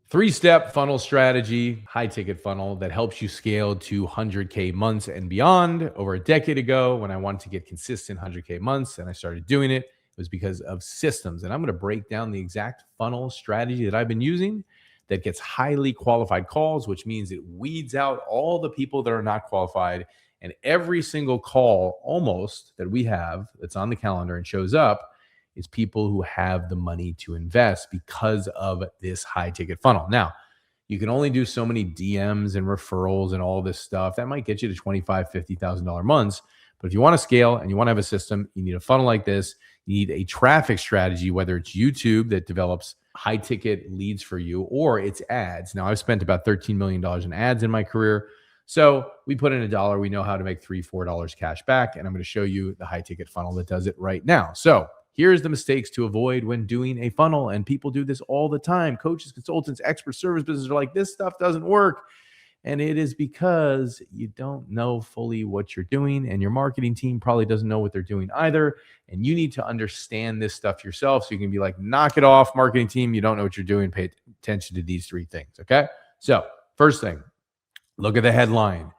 Three-step funnel strategy, high ticket funnel that helps you scale to 100K months and beyond. Over a decade ago, when I wanted to get consistent 100K months and I started doing it, it was because of systems. And I'm going to break down the exact funnel strategy that I've been using that gets highly qualified calls, which means it weeds out all the people that are not qualified. And every single call almost that we have that's on the calendar and shows up is people who have the money to invest because of this high ticket funnel. Now, you can only do so many DMs and referrals and all this stuff. That might get you to $25,000, $50,000 months. But if you want to scale and you want to have a system, you need a funnel like this. You need a traffic strategy, whether it's YouTube that develops high ticket leads for you or it's ads. Now, I've spent about $13 million in ads in my career. So we put in $1. We know how to make $3, $4 cash back. And I'm going to show you the high ticket funnel that does it right now. So here's the mistakes to avoid when doing a funnel. And people do this all the time. Coaches, consultants, expert service businesses are like, this stuff doesn't work. And it is because you don't know fully what you're doing, and your marketing team probably doesn't know what they're doing either. And you need to understand this stuff yourself so you can be like, knock it off, marketing team. You don't know what you're doing. Pay attention to these three things. Okay. So first thing, look at the headline.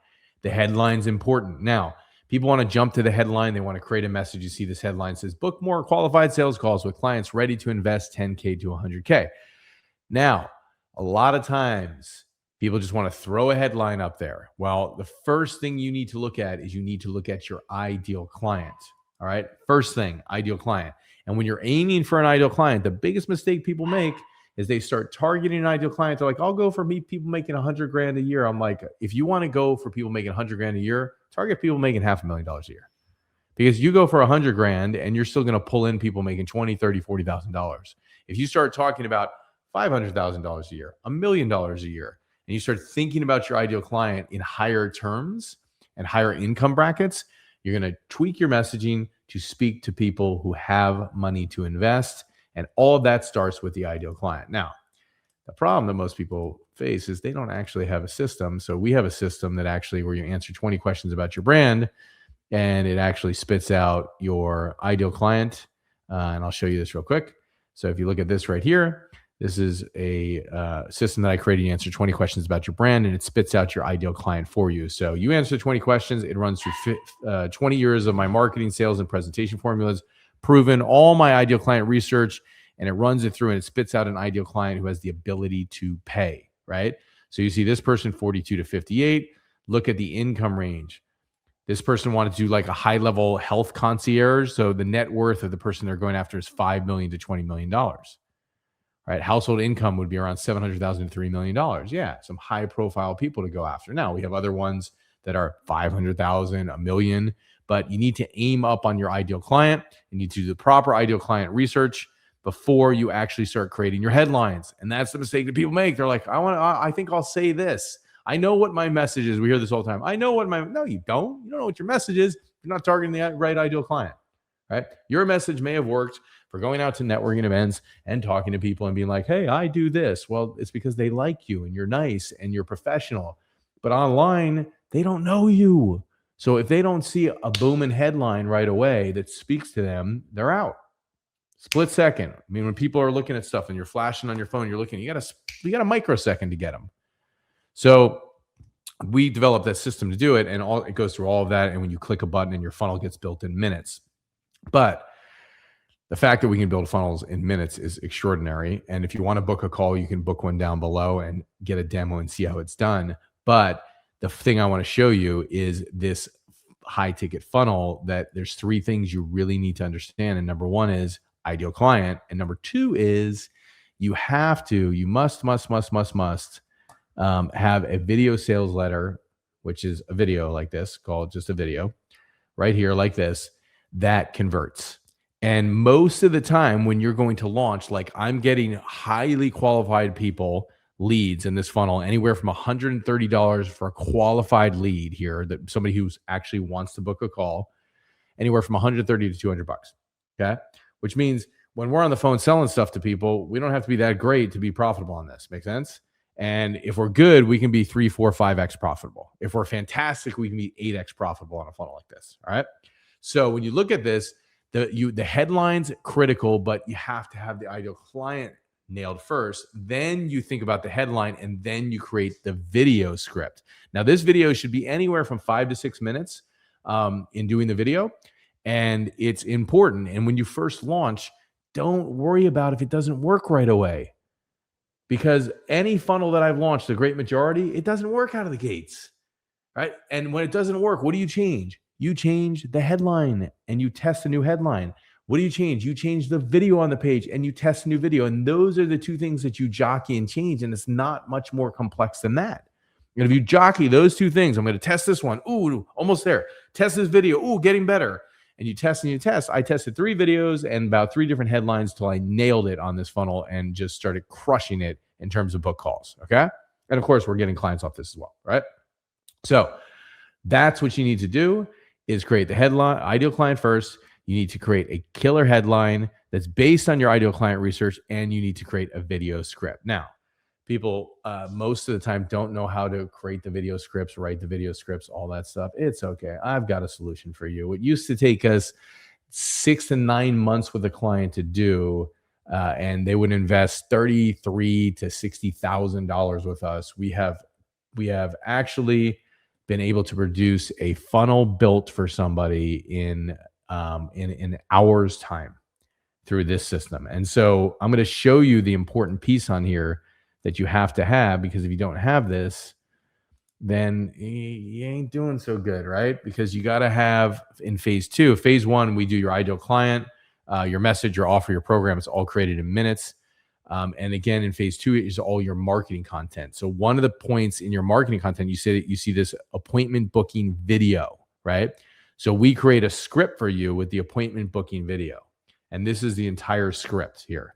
The headline's important. Now, people want to jump to the headline. They want to create a message. You see this headline says, book more qualified sales calls with clients ready to invest 10K to 100K. Now, a lot of times people just want to throw a headline up there. Well, the first thing you need to look at is you need to look at your ideal client. All right. First thing, ideal client. And when you're aiming for an ideal client, the biggest mistake people make is they start targeting an ideal client. They're like, I'll go for people making 100 grand a year. I'm like, if you want to go for people making 100 grand a year, target people making $500,000 a year, because you go for 100 grand and you're still going to pull in people making $20,000, $30,000, $40,000. If you start talking about $500,000 a year, $1 million a year, and you start thinking about your ideal client in higher terms and higher income brackets, you're going to tweak your messaging to speak to people who have money to invest. And all of that starts with the ideal client. Now, the problem that most people face is they don't actually have a system. So we have a system that actually where you answer 20 questions about your brand and it actually spits out your ideal client. And I'll show you this real quick. So if you look at this right here, this is a system that I created. You answer 20 questions about your brand and it spits out your ideal client for you. So you answer 20 questions. It runs through 20 years of my marketing, sales, and presentation formulas, proven all my ideal client research, and it runs it through and it spits out an ideal client who has the ability to pay, right? So you see this person, 42 to 58. Look at the income range. This person wanted to do like a high-level health concierge. So the net worth of the person they're going after is $5 million to $20 million. Right? Household income would be around $700,000 to $3 million. Yeah, some high-profile people to go after. Now, we have other ones that are $500,000, $1 million, but you need to aim up on your ideal client. You need to do the proper ideal client research before you actually start creating your headlines. And that's the mistake that people make. They're like, I think I'll say this. I know what my message is. We hear this all the time. No, you don't. You don't know what your message is. You're not targeting the right ideal client, right? Your message may have worked for going out to networking events and talking to people and being like, hey, I do this. Well, it's because they like you and you're nice and you're professional. But online, they don't know you. So if they don't see a booming headline right away that speaks to them, they're out. Split second. I mean, when people are looking at stuff and you're flashing on your phone, you're looking, you got a microsecond to get them. So we developed that system to do it, and it goes through all of that. And when you click a button and your funnel gets built in minutes. But the fact that we can build funnels in minutes is extraordinary. And if you want to book a call, you can book one down below and get a demo and see how it's done. But the thing I want to show you is this high ticket funnel that there's three things you really need to understand. And number one is ideal client. And number two is you must have a video sales letter, which is a video like this, called just a video right here like this, that converts. And most of the time when you're going to launch, like I'm getting highly qualified people leads in this funnel, anywhere from $130 for a qualified lead here, that somebody who actually wants to book a call, anywhere from $130 to $200. Okay. Which means when we're on the phone selling stuff to people, we don't have to be that great to be profitable on this. Make sense? And if we're good, we can be 3, 4, 5x profitable. If we're fantastic, we can be 8x profitable on a funnel like this. All right. So when you look at this, the headline's critical, but you have to have the ideal client nailed first. Then you think about the headline, and then you create the video script. Now, this video should be anywhere from 5 to 6 minutes in doing the video, and it's important. And when you first launch, don't worry about if it doesn't work right away, because any funnel that I've launched, the great majority, it doesn't work out of the gates, right? And when it doesn't work, what do you change? You change the headline and you test a new headline. What do you change? You change the video on the page and you test a new video. And those are the two things that you jockey and change. And it's not much more complex than that. And if you jockey those two things, I'm going to test this one. Ooh, almost there. Test this video. Ooh, getting better. And you test and you test. I tested 3 videos and about 3 different headlines till I nailed it on this funnel and just started crushing it in terms of book calls. Okay. And of course, we're getting clients off this as well, right? So that's what you need to do, is create the headline, ideal client first. You need to create a killer headline that's based on your ideal client research, and you need to create a video script. Now, people most of the time don't know how to create the video scripts, write the video scripts, all that stuff. It's okay. I've got a solution for you. It used to take us 6 to 9 months with a client to do, and they would invest $33,000 to $60,000 with us. We have actually been able to produce a funnel built for somebody in hours time through this system. And so I'm going to show you the important piece on here that you have to have, because if you don't have this, then you ain't doing so good, right? Because you got to have in phase 2. Phase 1, we do your ideal client, your message, your offer, your program. It's all created in minutes. And again, in phase 2 is all your marketing content. So one of the points in your marketing content, you see this appointment booking video, right? So we create a script for you with the appointment booking video. And this is the entire script here.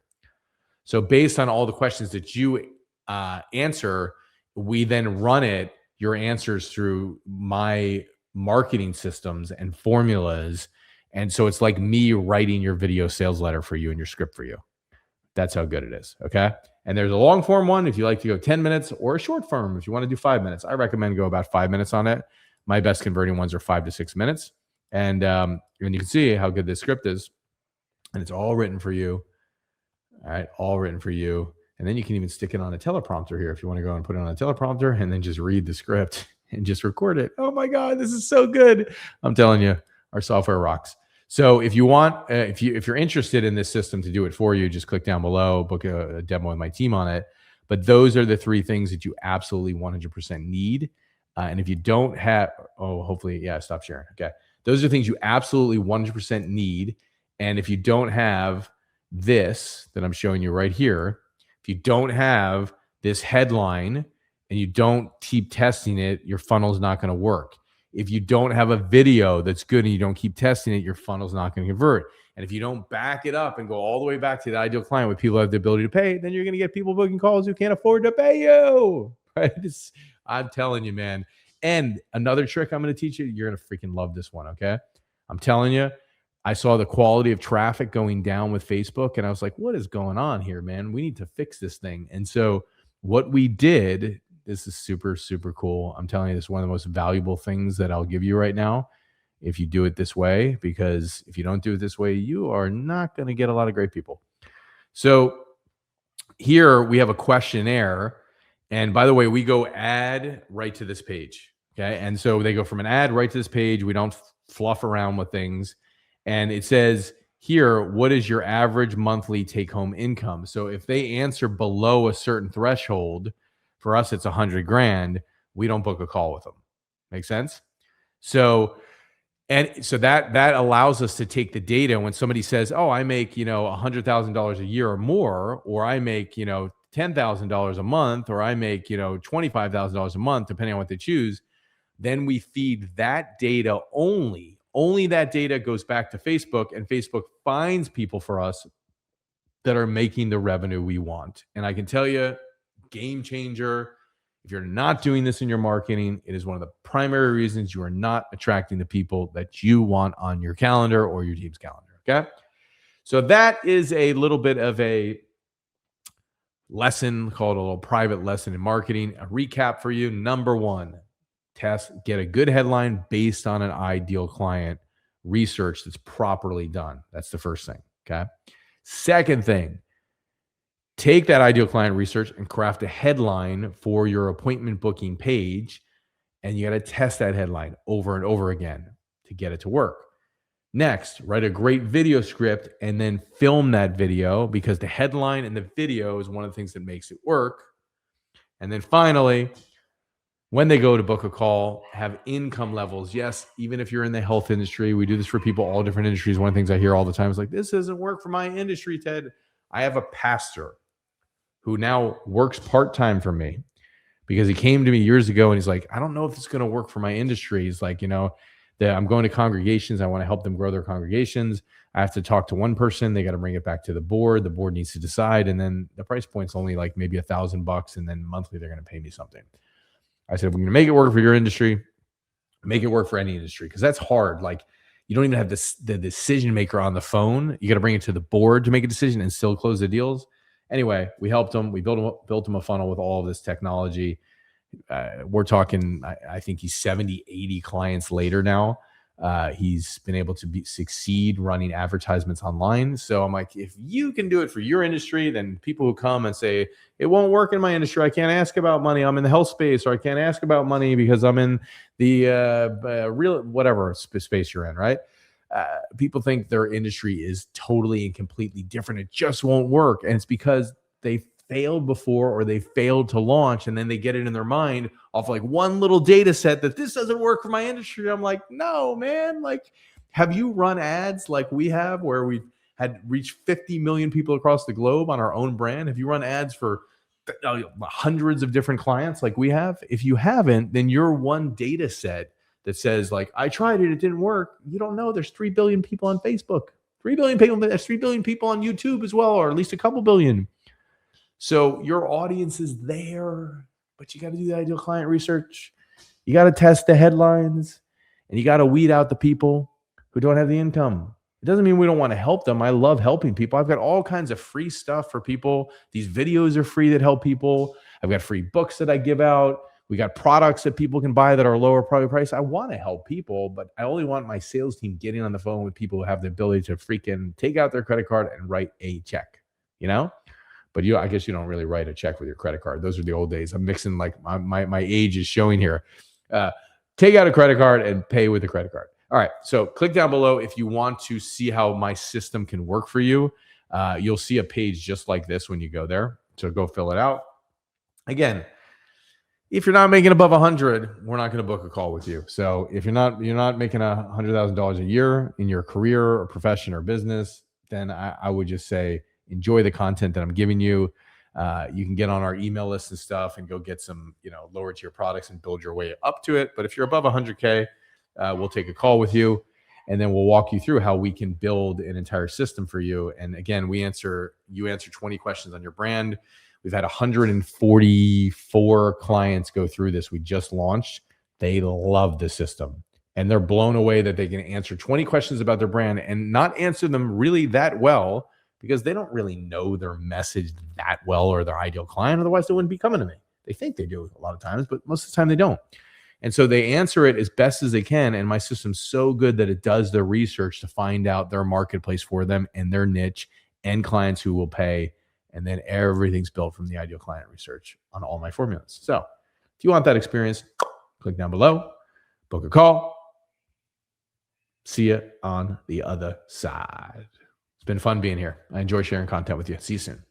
So based on all the questions that you answer, we then run your answers through my marketing systems and formulas. And so it's like me writing your video sales letter for you and your script for you. That's how good it is. Okay. And there's a long form one if you like to go 10 minutes, or a short form if you want to do 5 minutes. I recommend go about 5 minutes on it. My best converting ones are 5 to 6 minutes. And you can see how good this script is. And it's all written for you. All right. All written for you. And then you can even stick it on a teleprompter here if you want to go and put it on a teleprompter and then just read the script and just record it. Oh my God, this is so good. I'm telling you, our software rocks. So if you want, if you're interested in this system to do it for you, just click down below, book a demo with my team on it. But those are the 3 things that you absolutely 100% need. And if you don't have, hopefully, yeah, stop sharing. Okay. Those are things you absolutely 100% need. And if you don't have this that I'm showing you right here, if you don't have this headline and you don't keep testing it, your funnel's not going to work. If you don't have a video that's good and you don't keep testing it, your funnel's not going to convert. And if you don't back it up and go all the way back to the ideal client where people have the ability to pay, then you're going to get people booking calls who can't afford to pay you. Right? I'm telling you, man. And another trick I'm going to teach you, you're going to freaking love this one. Okay. I'm telling you, I saw the quality of traffic going down with Facebook, and I was like, what is going on here, man? We need to fix this thing. And so what we did, this is super, super cool. I'm telling you, this is one of the most valuable things that I'll give you right now if you do it this way, because if you don't do it this way, you are not going to get a lot of great people. So here we have a questionnaire. And by the way, we go ad right to this page. Okay. And so they go from an ad right to this page. We don't fluff around with things. And it says here, what is your average monthly take-home income? So if they answer below a certain threshold, for us, it's 100 grand. We don't book a call with them. Make sense? So that allows us to take the data when somebody says, oh, I make, $100,000 a year or more, or I make, $10,000 a month, or I make, $25,000 a month, depending on what they choose. Then we feed that data only that data goes back to Facebook, and Facebook finds people for us that are making the revenue we want. And I can tell you, game changer. If you're not doing this in your marketing, it is one of the primary reasons you are not attracting the people that you want on your calendar or your team's calendar. Okay. So that is a little bit of a lesson, called a little private lesson in marketing. A recap for you. Number 1, get a good headline based on an ideal client research that's properly done. That's the first thing. Okay. Second thing, Take that ideal client research and craft a headline for your appointment booking page. And you got to test that headline over and over again to get it to work. Next, write a great video script and then film that video, because the headline and the video is one of the things that makes it work. And then finally, when they go to book a call, have income levels. Yes, even if you're in the health industry, we do this for people, all different industries. One of the things I hear all the time is like, this doesn't work for my industry, Ted. I have a pastor who now works part-time for me, because he came to me years ago and he's like, I don't know if it's going to work for my industry. He's like, I'm going to congregations. I want to help them grow their congregations. I have to talk to one person. They got to bring it back to the board. The board needs to decide. And then the price point's only like maybe $1,000. And then monthly, they're going to pay me something. I said, we're going to make it work for your industry. Make it work for any industry, because that's hard. Like, you don't even have the decision maker on the phone. You got to bring it to the board to make a decision and still close the deals. Anyway, we helped him. We built him a funnel with all of this technology. We're talking, I think he's 70, 80 clients later now. He's been able to succeed running advertisements online. So I'm like, if you can do it for your industry, then people who come and say, it won't work in my industry, I can't ask about money, I'm in the health space, or I can't ask about money because I'm in the real whatever space you're in, right? People think their industry is totally and completely different. It just won't work. And it's because they failed before, or they failed to launch, and then they get it in their mind off like one little data set that this doesn't work for my industry. I'm like, no, man. Like, have you run ads like we have, where we've had reached 50 million people across the globe on our own brand? Have you run ads for hundreds of different clients like we have? If you haven't, then you're one data set that says like, I tried it, it didn't work. You don't know there's 3 billion people on Facebook, 3 billion people. There's 3 billion people on YouTube as well, or at least a couple billion. So your audience is there, but you got to do the ideal client research. You got to test the headlines, and you got to weed out the people who don't have the income. It doesn't mean we don't want to help them. I love helping people. I've got all kinds of free stuff for people. These videos are free that help people. I've got free books that I give out. We got products that people can buy that are lower price. I want to help people, but I only want my sales team getting on the phone with people who have the ability to freaking take out their credit card and write a check, But I guess you don't really write a check with your credit card. Those are the old days. I'm mixing, like my age is showing here. Take out a credit card and pay with a credit card. All right. So click down below if you want to see how my system can work for you. You'll see a page just like this when you go there. So go fill it out. Again, if you're not making above 100, we're not going to book a call with you. So if you're not making $100,000 a year in your career or profession or business, then I would just say, enjoy the content that I'm giving you. You can get on our email list and stuff and go get some, lower tier products and build your way up to it. But if you're above 100K, we'll take a call with you, and then we'll walk you through how we can build an entire system for you. And again, you answer 20 questions on your brand. We've had 144 clients go through this. We just launched. They love the system, and they're blown away that they can answer 20 questions about their brand and not answer them really that well, because they don't really know their message that well or their ideal client. Otherwise, they wouldn't be coming to me. They think they do a lot of times, but most of the time they don't. And so they answer it as best as they can. And my system's so good that it does the research to find out their marketplace for them and their niche and clients who will pay. And then everything's built from the ideal client research on all my formulas. So if you want that experience, click down below, book a call. See you on the other side. It's been fun being here. I enjoy sharing content with you. See you soon.